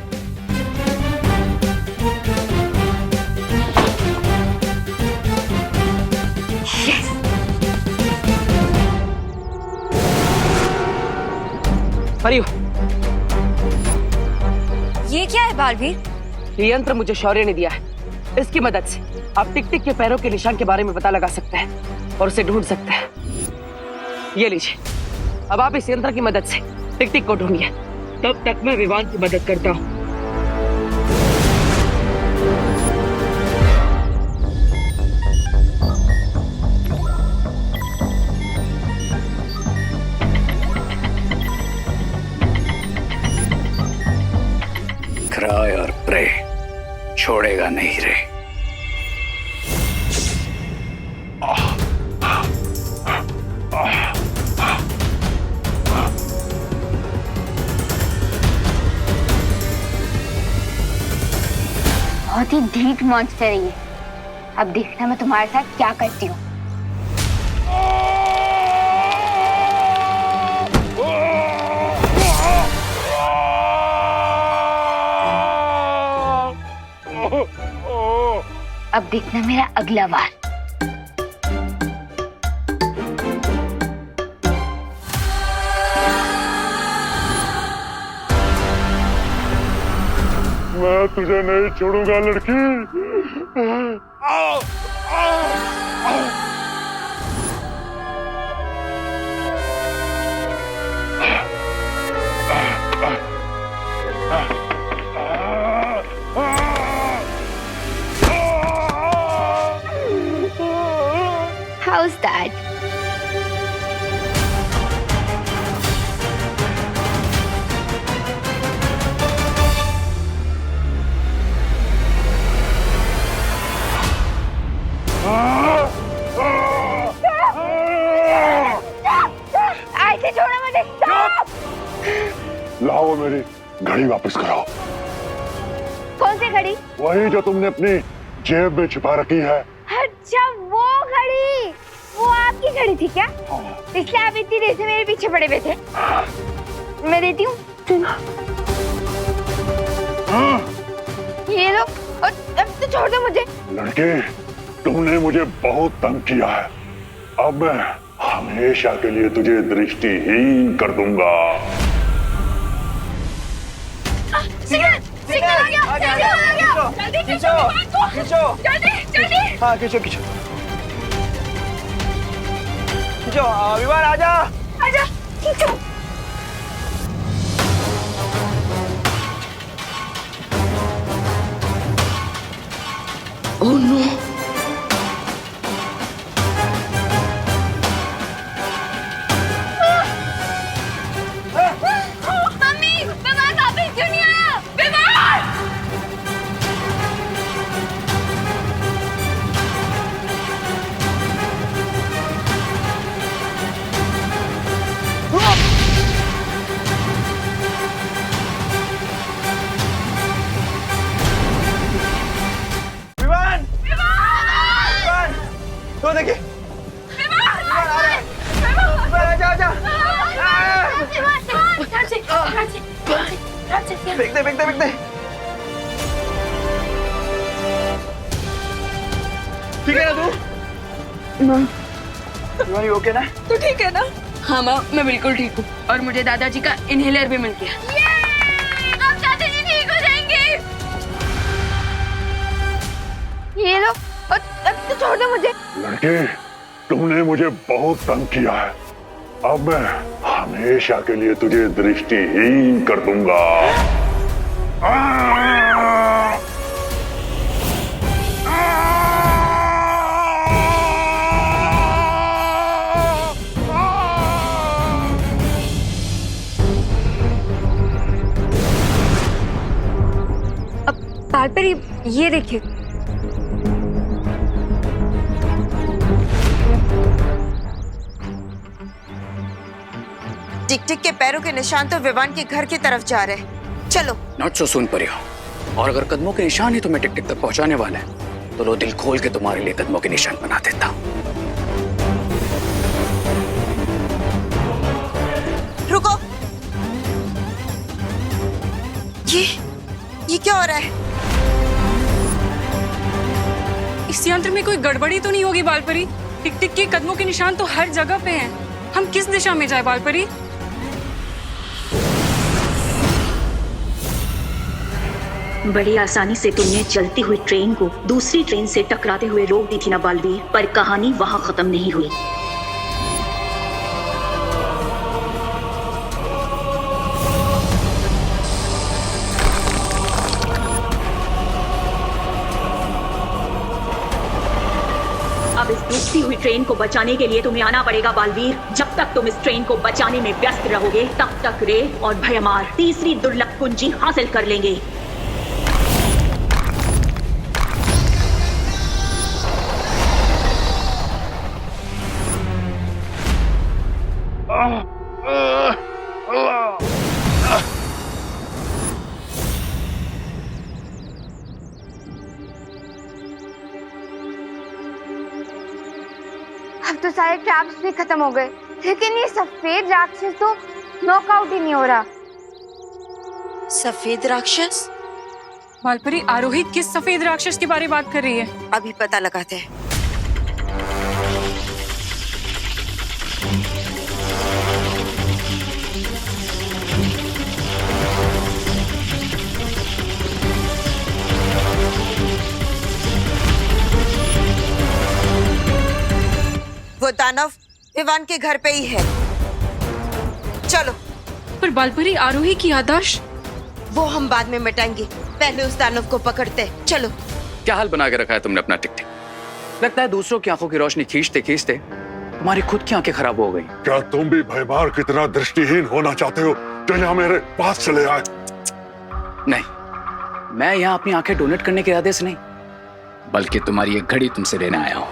परियो, ये क्या है बालवीर? ये यंत्र मुझे शौर्य ने दिया है। इसकी मदद से आप टिक टिक के पैरों के निशान के बारे में पता लगा सकते हैं और उसे ढूंढ सकते हैं। ये लीजिए, अब आप इस यंत्र की मदद से टिक टिक को ढूंढिए। तब तक मैं विवान की मदद करता हूँ। क्राई और प्रे छोड़ेगा नहीं रे। बहुत ही ढीठ मॉन्स्टर है ये। अब देखना मैं तुम्हारे साथ क्या करती हूँ। अब देखना मेरा अगला वार। मैं तुझे नहीं छोड़ूंगा लड़की। How's that? लाओ मेरी घड़ी वापस कराओ। कौन सी घड़ी? वही जो तुमने अपनी जेब में छिपा रखी है। अच्छा वो घड़ी, वो आपकी घड़ी थी क्या? इसलिए आप इतनी देर से मेरे पीछे पड़े हुए थे। मैं देती हूँ। ये लो, और अब तो छोड़ दो मुझे। लड़के, तुमने मुझे बहुत तंग किया है। अब मैं हमेशा के लिए तुझे दृष्टिहीन कर दूंगा। सिग्नल, सिग्नल आ गया, सिग्नल आ गया। जल्दी खींचो, खींचो, जल्दी, जल्दी। हाँ खींचो खींचो खींचो। विमान आजा, आजा, खींचो। ओह नो, मम्मी, विमान वापस क्यों नहीं आया? विमान! विमान, विमान, तो देखिए, विमान आजा आजा। फेंक दे फेंक दे फेंक दे। ठीक है ना तू? विमान ओके ना? तो ठीक है ना? हाँ माँ, मैं बिल्कुल ठीक हूँ और मुझे दादाजी का इनहेलर भी मिल गया। अब दादाजी ठीक हो जाएंगे। ये लो, और अब तो छोड़ दो मुझे। लड़के, तुमने मुझे बहुत तंग किया है। अब मैं हमेशा के लिए तुझे दृष्टिहीन कर दूंगा। ताल पर ये देखिए, टिक टिक के पैरों के निशान तो विवान के घर की तरफ जा रहे हैं। चलो। नॉट सो सुन परिया, और अगर कदमों के निशान ही तुम्हें टिक टिक तक पहुंचाने वाले हैं तो लो दिल खोल के तुम्हारे लिए कदमों के निशान बना देता। रुको, ये क्या हो रहा है? इस यंत्र में कोई गड़बड़ी तो नहीं होगी बालपरी? टिक टिक के कदमों के निशान तो हर जगह पे हैं। हम किस दिशा में जाए बालपरी? बड़ी आसानी से तुमने चलती हुई ट्रेन को दूसरी ट्रेन से टकराते हुए रोक दी थी ना बालवीर, पर कहानी वहां खत्म नहीं हुई। अब इस डूबती हुई ट्रेन को बचाने के लिए तुम्हें आना पड़ेगा बालवीर। जब तक तुम इस ट्रेन को बचाने में व्यस्त रहोगे तब तक रे और भयमार तीसरी दुर्लभ कुंजी हासिल कर लेंगे। अब तो सारे ट्रैप्स भी खत्म हो गए, लेकिन ये सफेद राक्षस तो नॉकआउट ही नहीं हो रहा। सफेद राक्षस? बालपरी, आरोही किस सफेद राक्षस के बारे में बात कर रही है? अभी पता लगाते हैं। वो दानव विवान के घर पे ही है। चलो। पर बालपरी, आरोही की याददाश्त? वो हम बाद में मिटाएंगे, पहले उस दानव को पकड़ते। चलो। क्या हाल बना के रखा है तुमने अपना टिक टिक? लगता है दूसरों की आंखों की रोशनी खींचते खींचते तुम्हारी खुद की आंखें खराब हो गई। क्या तुम भी भयमार की तरह दृष्टिहीन होना चाहते हो जो यहाँ मेरे पास चले आए? नहीं, मैं यहाँ अपनी आंखें डोनेट करने के इरादे से नहीं, बल्कि तुम्हारी एक घड़ी तुमसे लेने आया हूँ।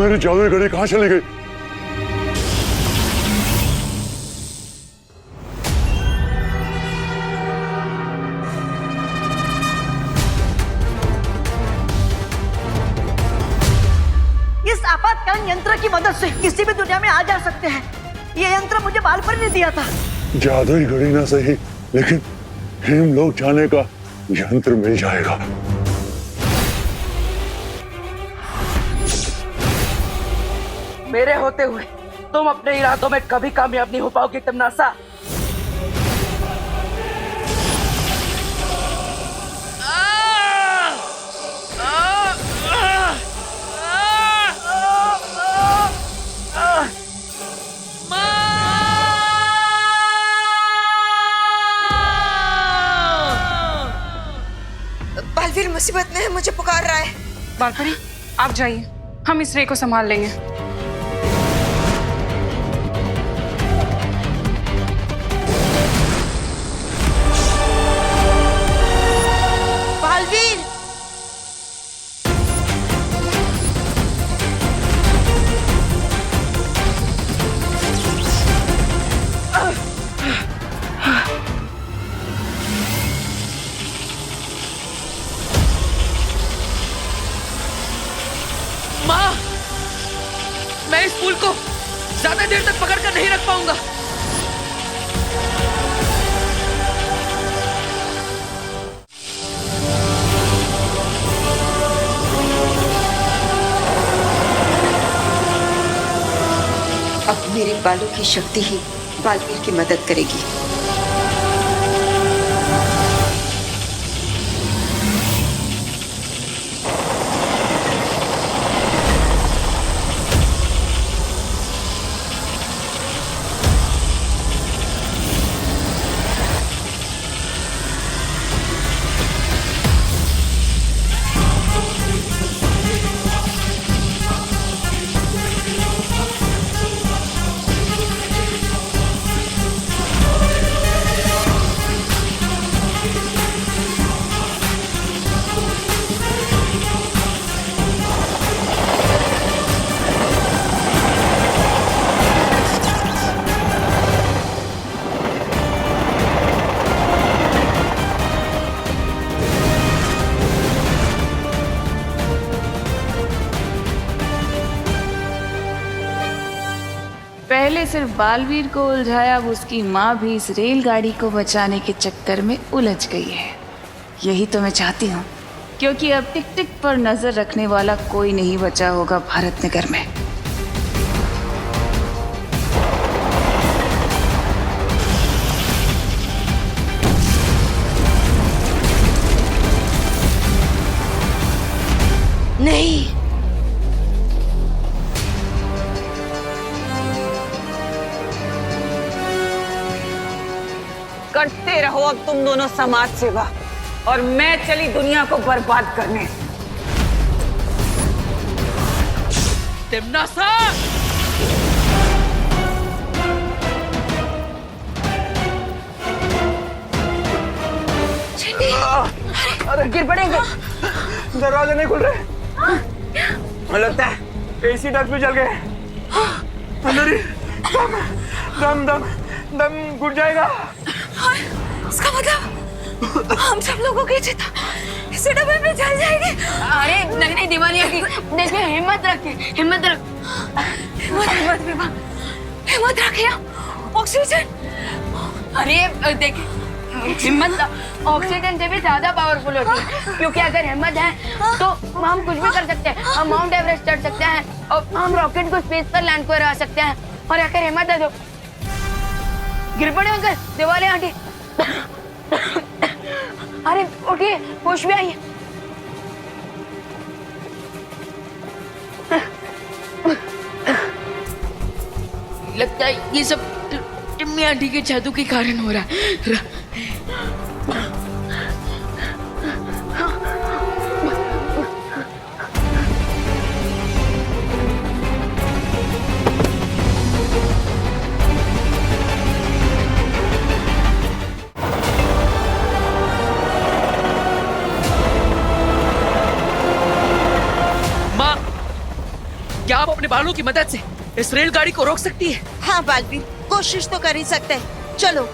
मेरी जादुई घड़ी कहाँ चली गई? इस आपातकालीन यंत्र की मदद से किसी भी दुनिया में आ जा सकते हैं। ये यंत्र मुझे बालपरी ने दिया था। जादुई घड़ी ना सही, लेकिन हेम लोग जाने का यंत्र मिल जाएगा। मेरे होते हुए तुम अपने इरादों में कभी कामयाब नहीं हो पाओगे तमनासा। बालवीर मुसीबत में है, मुझे पुकार रहा है। बालपरी आप जाइए, हम इस रे को संभाल लेंगे। बालवीर माँ, मैं इस पुल को ज्यादा देर तक पकड़ कर नहीं रख पाऊंगा। अब मेरे बालों की शक्ति ही बालवीर की मदद करेगी। पहले सिर्फ बालवीर को उलझाया, अब उसकी माँ भी इस रेलगाड़ी को बचाने के चक्कर में उलझ गई है। यही तो मैं चाहती हूँ, क्योंकि अब टिक टिक पर नजर रखने वाला कोई नहीं बचा होगा भारत नगर में। नहीं, करते रहो अब तुम दोनों समाज सेवा, और मैं चली दुनिया को बर्बाद करने। तिमनासा! अरे गिर पड़ेंगे। दरवाजे नहीं खुल रहे। लगता है एसी डक्ट भी जल गए। अंदर ही दम दम दम घुट जाएगा। इसका मतलब हम सब लोगों की चिता इसी डब्बे में जल जाएगी। अरे नहीं नहीं दीवानिया की, देखिए हिम्मत रखिए, हिम्मत रख, हिम्मत विभा, हिम्मत रखिए। ऑक्सीजन, अरे देखिए हिम्मत ऑक्सीजन से भी ज्यादा पावरफुल होती है, क्योंकि अगर हिम्मत है तो हम कुछ भी कर सकते हैं। हम माउंट एवरेस्ट चढ़ सकते हैं और हम रॉकेट को स्पेस पर लैंड करवा सकते हैं। और अगर हिम्मत है तो गिर पड़े अंकल, दिवाली आंटी। अरे उठिए, होश में आइए। लगता है ये सब टिम्मी आंटी के जादू के कारण हो रहा है। क्या आप अपने अपने बालों की मदद से इस रेलगाड़ी को रोक सकती है। हाँ बालवीर, कोशिश तो कर ही सकते हैं। चलो।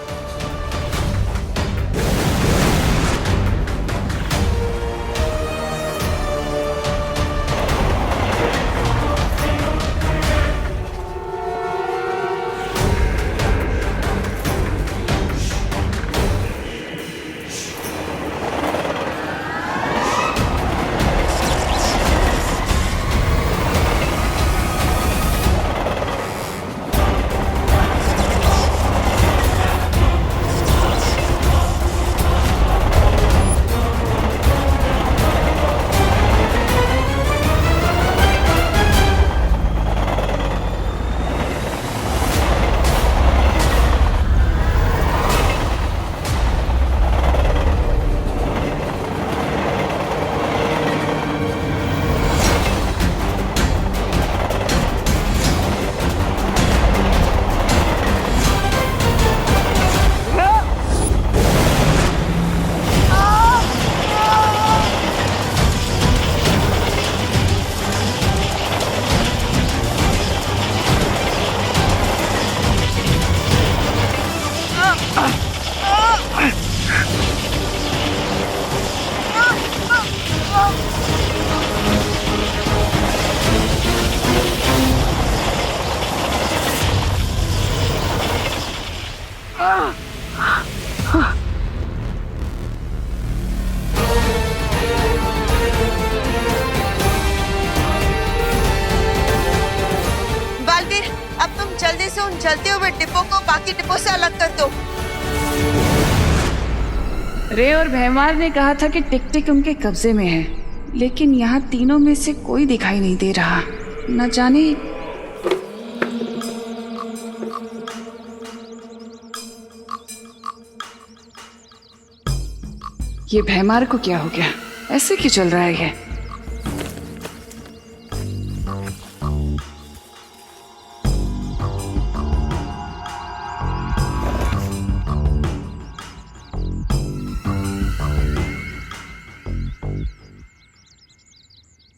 बालवीर, अब तुम जल्दी से उन जलते हुए डिब्बों को बाकी डिब्बों से अलग कर दो। रे और भैमार ने कहा था कि टिक टिक उनके कब्जे में है, लेकिन यहाँ तीनों में से कोई दिखाई नहीं दे रहा। न जाने ये भैमार को क्या हो गया, ऐसे क्यों चल रहा है ये?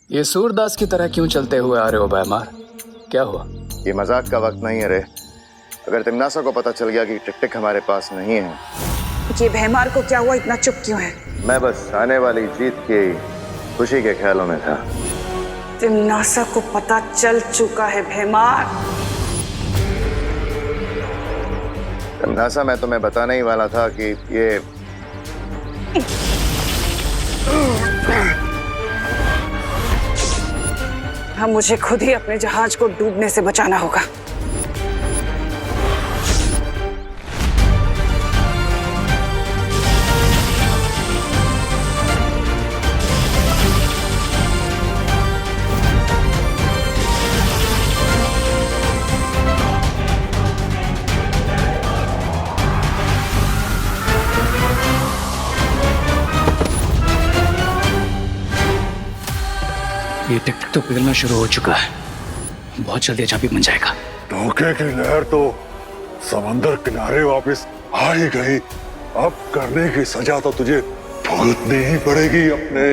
ये सूरदास की तरह क्यों चलते हुए आ रहे हो भैमार? क्या हुआ? ये मजाक का वक्त नहीं है रे। अगर तिमनासा को पता चल गया कि टिक टिक हमारे पास नहीं है। ये भैमार को क्या हुआ, इतना चुप क्यों है? मैं बस आने वाली जीत की खुशी के ख्यालों में था। तिमनासा को पता चल चुका है भैमार। तिमनासा, मैं तुम्हें बताने ही वाला था कि ये हम मुझे खुद ही अपने जहाज को डूबने से बचाना होगा। ये टिक टिक तो पिघलना शुरू हो चुका है, बहुत जल्दी चाबी बन जाएगा। धोखे की लहर तो समंदर किनारे वापस आ ही गई। अब करने की सजा तो तुझे भुगतनी ही पड़ेगी अपने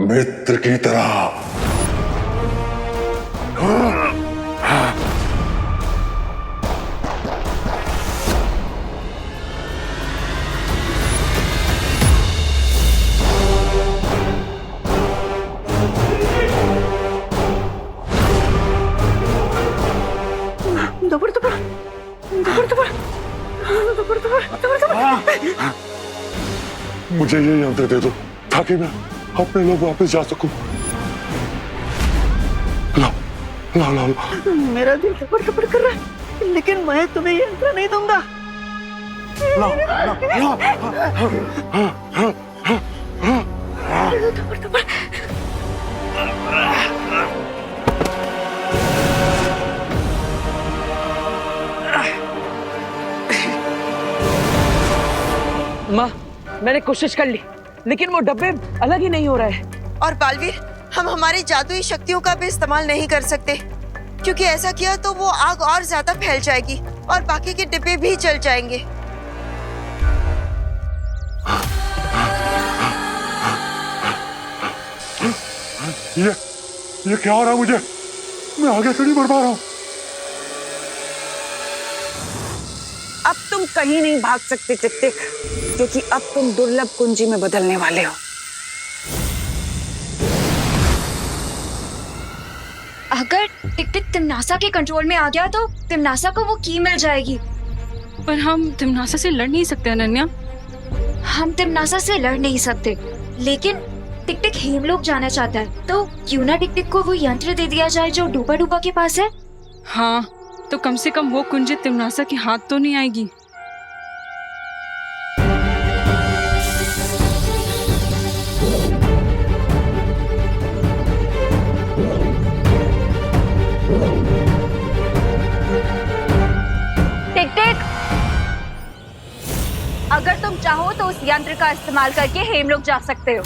मित्र की तरह। मुझे ये यंत्र दे दो ताकि मैं अपने लोग वापस जा सकूं। ला, ला, ला, ला। मेरा दिल टपड़ टपड़ कर रहा है, लेकिन मैं तुम्हें ये यंत्र नहीं दूंगा। ला, ला, ला। टपड़ टपड़। माँ, मैंने कोशिश कर ली, लेकिन वो डब्बे अलग ही नहीं हो रहे हैं। और बालवीर, हम हमारी जादुई शक्तियों का भी इस्तेमाल नहीं कर सकते, क्योंकि ऐसा किया तो वो आग और ज्यादा फैल जाएगी और बाकी के डिब्बे भी जल जाएंगे। ये क्या हो रहा है मुझे? मैं आगे तो नहीं बढ़ पा रहा हूँ। अब तुम कहीं नहीं भाग सकते टिक टिक, क्योंकि अब तुम दुर्लभ कुंजी में बदलने वाले हो। अगर टिक टिक तिमनासा के कंट्रोल में आ गया तो तिमनासा को वो की मिल जाएगी। पर हम तिमनासा से लड़ नहीं सकते अनन्या। हम तिमनासा से लड़ नहीं सकते, लेकिन टिक टिक हेमलोक जाना चाहता है, तो क्यों ना टिक टिक को वो यंत्र दे दिया जाए जो डूबा डूबा के पास है। हाँ, तो कम से कम वो कुंजी तिमनासा के हाथ तो नहीं आएगी। टिक टिक, अगर तुम चाहो तो उस यंत्र का इस्तेमाल करके हेमलोक जा सकते हो।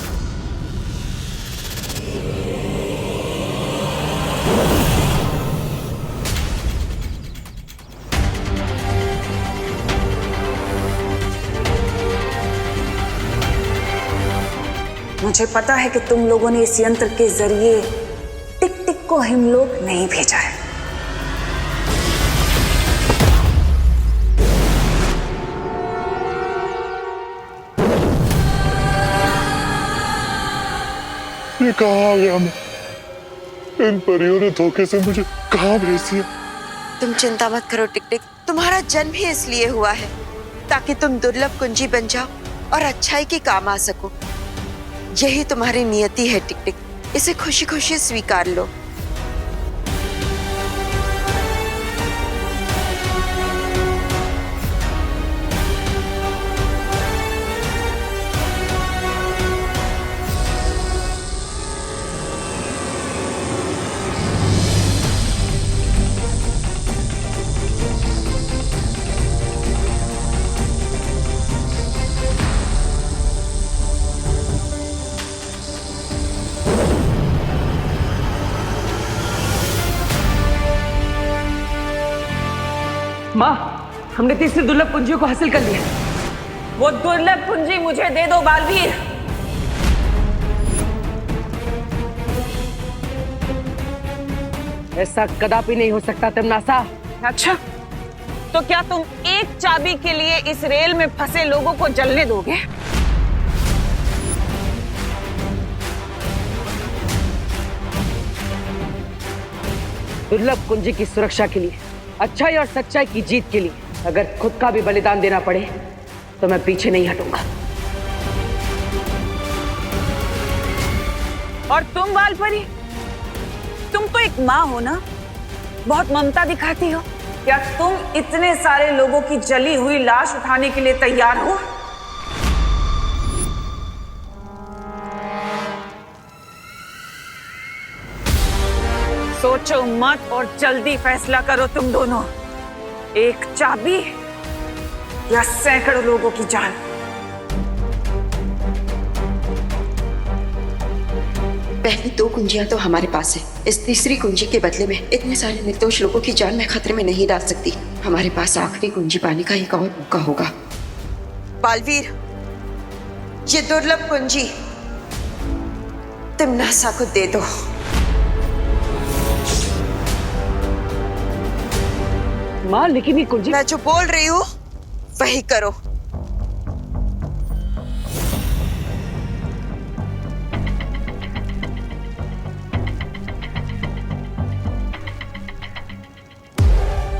मुझे पता है कि तुम लोगों ने इस यंत्र के जरिए टिक टिक को हेमलोक नहीं भेजा है। ये कहाँ आ गया मैं? इन परियों ने धोखे से मुझे कहाँ भेज दिया? तुम चिंता मत करो टिक टिक, तुम्हारा जन्म ही इसलिए हुआ है ताकि तुम दुर्लभ कुंजी बन जाओ और अच्छाई के काम आ सको। यही तुम्हारी नियति है टिक टिक, इसे खुशी खुशी स्वीकार लो। माँ, हमने तीसरी दुर्लभ कुंजियों को हासिल कर लिया। वो दुर्लभ कुंजी मुझे दे दो बालवीर। ऐसा कदापि नहीं हो सकता तिमनासा। अच्छा, तो क्या तुम एक चाबी के लिए इस रेल में फंसे लोगों को जलने दोगे? दुर्लभ कुंजी की सुरक्षा के लिए, अच्छाई और सच्चाई की जीत के लिए अगर खुद का भी बलिदान देना पड़े तो मैं पीछे नहीं हटूंगा। और तुम बालपरी, तुम तो एक माँ हो ना, बहुत ममता दिखाती हो। क्या तुम इतने सारे लोगों की जली हुई लाश उठाने के लिए तैयार हो? सोचो मत और जल्दी फैसला करो तुम दोनों। एक चाबी या सैकड़ों लोगों की जान। पहली दो कुंजियां तो हमारे पास है, इस तीसरी कुंजी के बदले में इतने सारे निर्दोष लोगों की जान मैं खतरे में नहीं डाल सकती। हमारे पास आखिरी कुंजी पाने का एक और मौका होगा। बालवीर, ये दुर्लभ कुंजी तिमनासा को दे दो। माँ, लेकिन ये कुंजी, मैं जो बोल रही हूँ वही करो।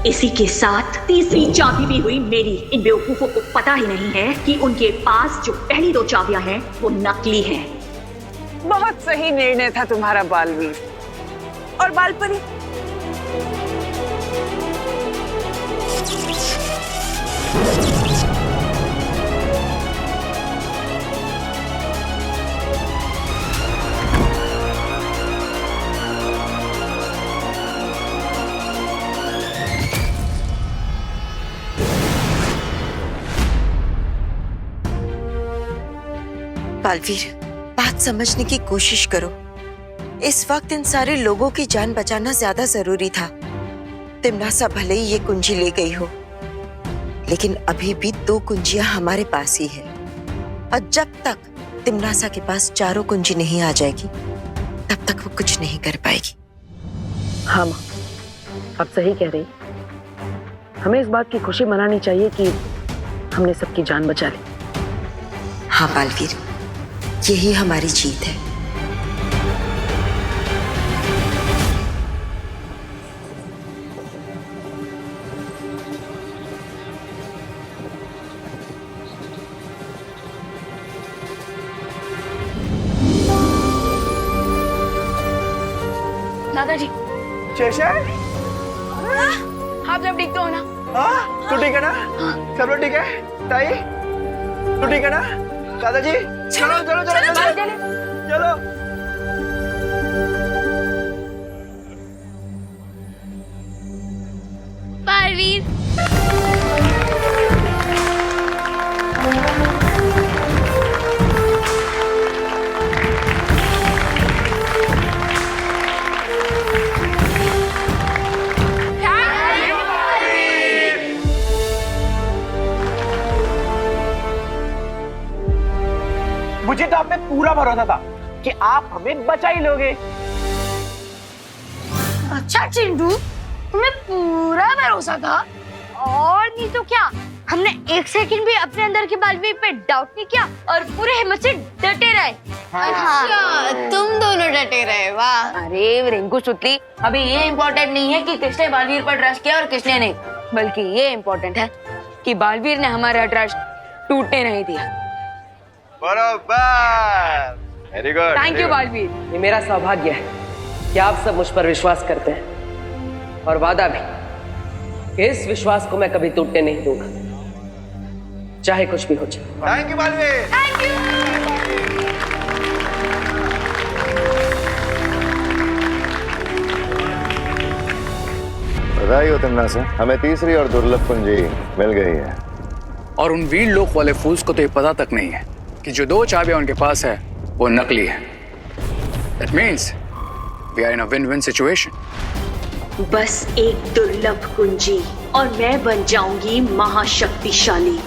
इसी के साथ तीसरी चाबी भी हुई मेरी। इन बेवकूफों को पता ही नहीं है कि उनके पास जो पहली दो चाबियां हैं वो नकली हैं। बहुत सही निर्णय था तुम्हारा बालवीर। और बालपरी, बालवीर, बात समझने की कोशिश करो। इस वक्त इन सारे लोगों की जान बचाना ज्यादा जरूरी था। तिमनासा भले ही ये कुंजी ले गई हो, लेकिन अभी भी दो कुंजियां हमारे पास ही है। और जब तक तिमनासा के पास चारों कुंजी नहीं आ जाएगी, तब तक वो कुछ नहीं कर पाएगी। हाँ माँ, आप सही कह रही। हमें इस बात की खुशी मनानी चाहिए कि हमने सबकी जान बचा ली। हाँ बालवीर, यही हमारी जीत है। दादाजी। शेषर, आप सब ठीक तो हो ना? हाँ, तू ठीक है ना? सब लोग ठीक है? ताई, तू ठीक है ना? दादाजी, चलो चलो चलो चलो चलो। बालवीर, मुझे तो आप पे पूरा भरोसा था कि आप हमें बचा ही लोगे। अच्छा चिंटू, तुम्हें पूरा भरोसा था? और नहीं तो क्या, हमने एक सेकंड भी अपने अंदर के बालवीर पे डाउट नहीं किया और पूरे हिम्मत से डटे रहे। अच्छा, तुम दोनों डटे रहे, वाह। अरे रिंकू सुतली, अभी ये इम्पोर्टेंट नहीं है कि किसने बालवीर पर ट्रस्ट किया और किसने नहीं, बल्कि ये इम्पोर्टेंट है कि बालवीर ने हमारा ट्रस्ट टूटने नहीं दिया। बराबर, very good. Thank you Baalveer. ये मेरा सौभाग्य है कि आप सब मुझ पर विश्वास करते हैं, और वादा भी कि इस विश्वास को मैं कभी टूटने नहीं दूंगा, चाहे कुछ भी हो जाए। Thank you Baalveer. Thank you. बधाई हो तुमना से, हमें तीसरी और दुर्लभ कुंजी मिल गई है। और उन वीर लोक वाले फूल्स को तो ये पता तक नहीं है कि जो 2 चाबियां उनके पास है वो नकली है। That means we are in a win-win situation. बस एक दुर्लभ कुंजी और मैं बन जाऊंगी महाशक्तिशाली।